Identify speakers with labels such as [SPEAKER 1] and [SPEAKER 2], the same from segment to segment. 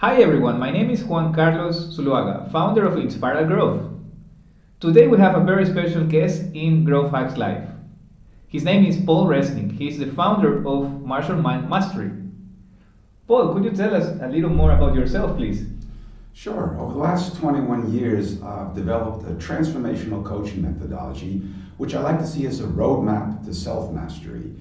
[SPEAKER 1] Hi everyone, my name is Juan Zuloaga, founder of Inspiral Growth. Today we have a very special guest in Growth Hacks Live. His name is Paul Resnick. He is the founder of Martial Mind Mastery. Paul, could you tell us a little more about yourself, please?
[SPEAKER 2] Sure. Over the last 21 years, I've developed a transformational coaching methodology, which I like to see as a roadmap to self-mastery.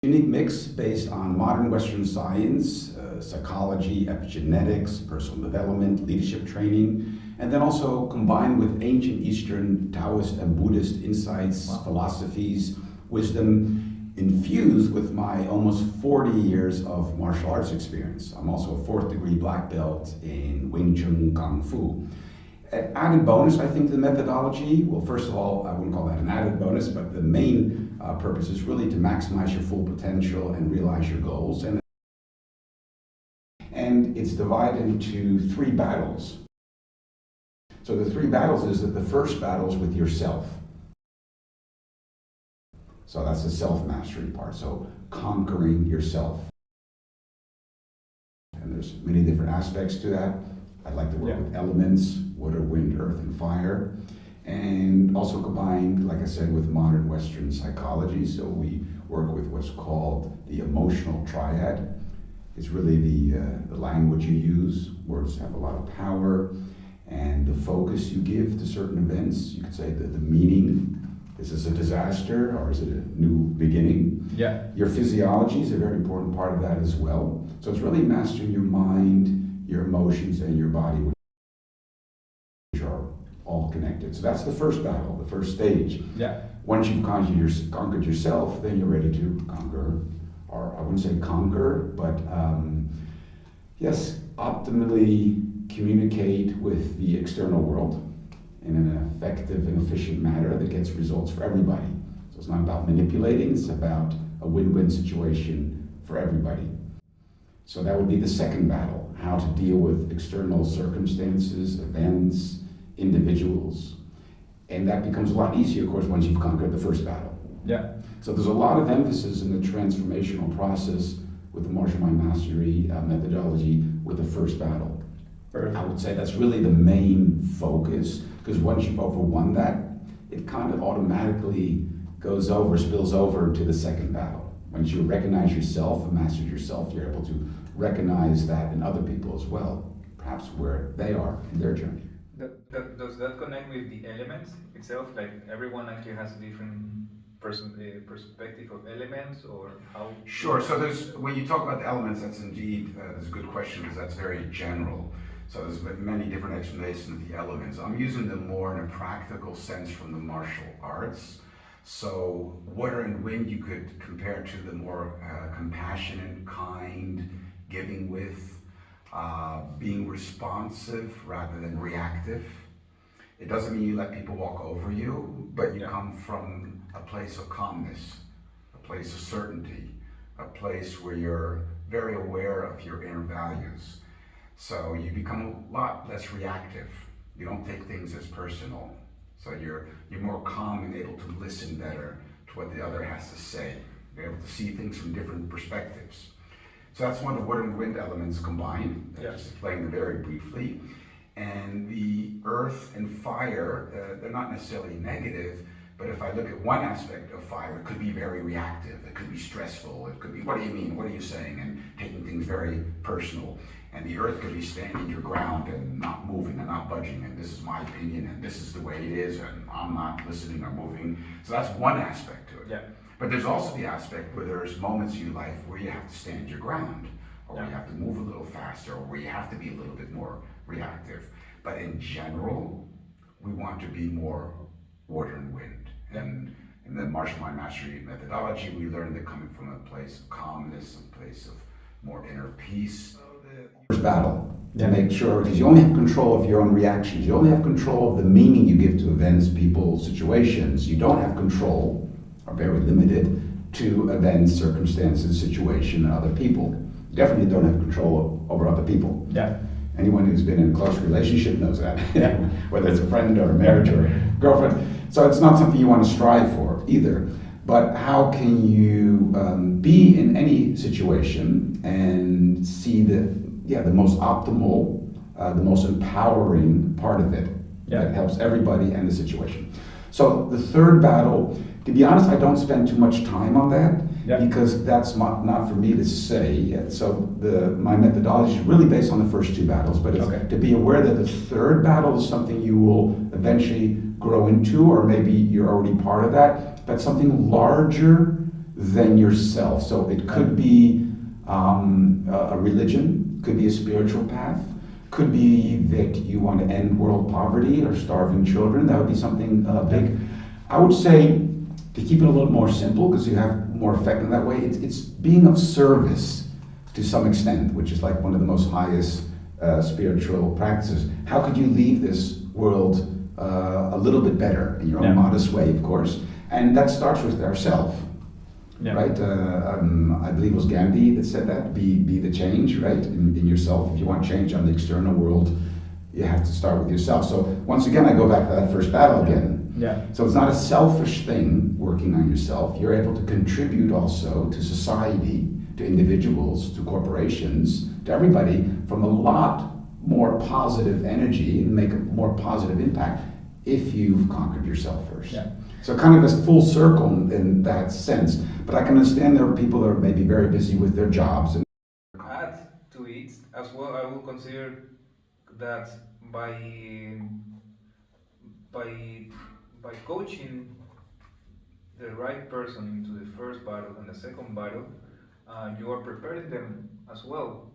[SPEAKER 2] Unique mix based on modern Western science, psychology, epigenetics, personal development, leadership training, and then also combined with ancient Eastern Taoist and Buddhist insights, philosophies, wisdom, infused with my almost 40 years of martial arts experience. I'm also a 4th degree black belt in Wing Chun Kung Fu. An added bonus, I think, to the methodology, well, first of all, I wouldn't call that an added bonus, but the main purpose is really to maximize your full potential and realize your goals. And it's divided into 3 battles. So the 3 battles is that the first battle is with yourself. So that's the self-mastery part, so conquering yourself. And there's many different aspects to that. I'd like to work with elements, water, wind, earth, and fire. And also combined, like I said, with modern Western psychology. So we work with what's called the emotional triad. It's really the language you use. Words have a lot of power. And the focus you give to certain events. You could say the meaning. Is this a disaster or is it a new beginning?
[SPEAKER 1] Yeah.
[SPEAKER 2] Your physiology is a very important part of that as well. So it's really mastering your mind, your emotions, and your body, which are all connected. So that's the first battle, the first stage.
[SPEAKER 1] Yeah.
[SPEAKER 2] Once you've conquered yourself, then you're ready to conquer, or I wouldn't say conquer, but yes, optimally communicate with the external world in an effective and efficient manner that gets results for everybody. So it's not about manipulating, it's about a win-win situation for everybody. So that would be the second battle, how to deal with external circumstances, events, individuals. And that becomes a lot easier, of course, once you've conquered the first battle.
[SPEAKER 1] Yeah.
[SPEAKER 2] So there's a lot of emphasis in the transformational process with the Martial Mind Mastery methodology with the first battle.
[SPEAKER 1] Perfect.
[SPEAKER 2] I would say that's really the main focus, because once you've overwon that, it kind of automatically spills over into the second battle. Once you recognize yourself and master yourself, you're able to recognize that in other people as well, perhaps where they are in their journey.
[SPEAKER 1] Does that connect with the elements itself? Like everyone actually has a different perspective of elements, or how?
[SPEAKER 2] Sure. So when you talk about the elements, that's indeed that's a good question, because that's very general. So there's many different explanations of the elements. I'm using them more in a practical sense from the martial arts. So water and wind you could compare to the more compassionate, kind, giving with, being responsive rather than reactive. It doesn't mean you let people walk over you, but you come from a place of calmness, a place of certainty, a place where you're very aware of your inner values. So you become a lot less reactive. You don't take things as personal. So you're more calm and able to listen better to what the other has to say. You're able to see things from different perspectives. So that's one of the water and wind elements combined.
[SPEAKER 1] Yes.
[SPEAKER 2] Just explained very briefly. And the earth and fire, they're not necessarily negative, but if I look at one aspect of fire, it could be very reactive, it could be stressful, it could be, what do you mean, what are you saying, and taking things very personal. And the earth could be standing your ground and not moving and not budging, and this is my opinion, and this is the way it is, and I'm not listening or moving. So that's one aspect to it.
[SPEAKER 1] Yeah.
[SPEAKER 2] But there's also the aspect where there's moments in your life where you have to stand your ground, or where you have to move a little faster, or where you have to be a little bit more reactive. But in general, we want to be more water and wind. And in the Martial Mind Mastery methodology, we learn that coming from a place of calmness, a place of more inner peace. First battle, to make sure, because you only have control of your own reactions. You only have control of the meaning you give to events, people, situations. You don't have control, or very limited, to events, circumstances, situation, and other people. You definitely don't have control over other people.
[SPEAKER 1] Yeah.
[SPEAKER 2] Anyone who's been in a close relationship knows that, whether it's a friend or a marriage or a girlfriend. So it's not something you want to strive for either. But how can you be in any situation and see the most optimal, the most empowering part of it that helps everybody and the situation. So the third battle, to be honest, I don't spend too much time on that because that's not for me to say. So my methodology is really based on the first two battles, but it's to be aware that the third battle is something you will eventually grow into, or maybe you're already part of that, but something larger than yourself. So it could be a religion, could be a spiritual path, could be that you want to end world poverty or starving children. That would be something big. I would say, to keep it a little more simple, because you have more effect in that way, it's being of service to some extent, which is like one of the most highest spiritual practices. How could you leave this world a little bit better in your own modest way, of course? And that starts with ourselves. Right? I believe it was Gandhi that said that, be the change, right, in yourself. If you want change on the external world, you have to start with yourself. So once again, I go back to that first battle again. So it's not a selfish thing working on yourself. You're able to contribute also to society, to individuals, to corporations, to everybody from a lot more positive energy and make a more positive impact if you've conquered yourself first. So kind of a full circle in that sense. But I can understand there are people that are maybe very busy with their jobs. And
[SPEAKER 1] add to it as well, I will consider that by by coaching the right person into the first battle and the second battle, you are preparing them as well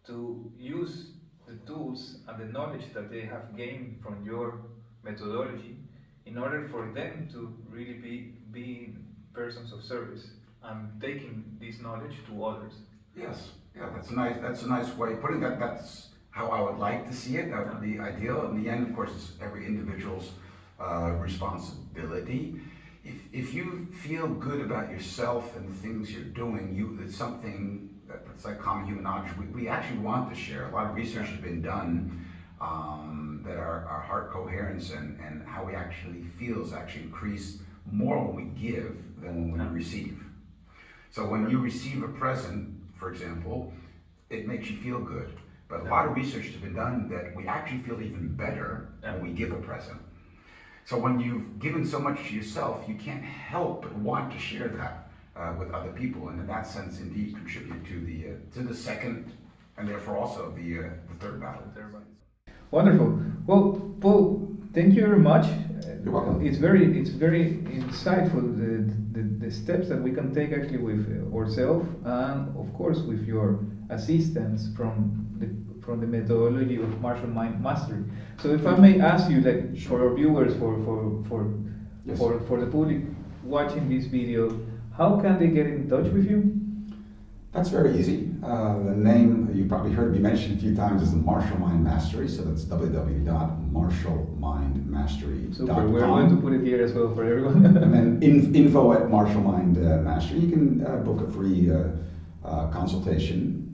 [SPEAKER 1] to use the tools and the knowledge that they have gained from your methodology in order for them to really be persons of service and taking this knowledge to others.
[SPEAKER 2] Yes, that's nice. That's a nice way of putting that. That's how I would like to see it. That would be ideal. In the end, of course, it's every individual's responsibility. If you feel good about yourself and the things you're doing, it's something that's like common human knowledge. We actually want to share. A lot of research has been done that our heart coherence and how we actually feel is actually increased more when we give than when we receive. So when you receive a present, for example, it makes you feel good. But a lot of research has been done that we actually feel even better when we give a present. So when you've given so much to yourself, you can't help but want to share that with other people, and in that sense, indeed, contribute to the second, and therefore also the third battle.
[SPEAKER 1] Wonderful. Well, Paul, thank you very much.
[SPEAKER 2] You're welcome.
[SPEAKER 1] It's very insightful the steps that we can take actually with ourselves and of course with your assistance from the methodology of martial mind mastery. So if I may ask you, like for our viewers, for the public watching this video, how can they get in touch with you?
[SPEAKER 2] That's very easy. The name, you probably heard me mention a few times, is the Martial Mind Mastery. So that's www.martialmindmastery.com.
[SPEAKER 1] Super. We're going to put it here as well for everyone.
[SPEAKER 2] And then info at Martial Mind Mastery. You can book a free consultation.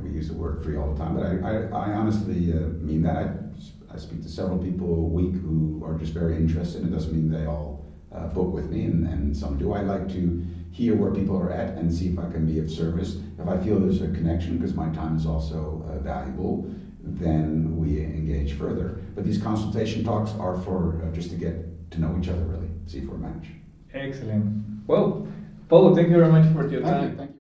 [SPEAKER 2] We use the word free all the time, but I honestly mean that. I speak to several people a week who are just very interested. It doesn't mean they all book with me, and some do. I like to hear where people are at and see if I can be of service. If I feel there's a connection, because my time is also valuable, then we engage further. But these consultation talks are for just to get to know each other, really, see if we're a match.
[SPEAKER 1] Excellent. Well, Paul, thank you very much for your time.
[SPEAKER 2] Thank you.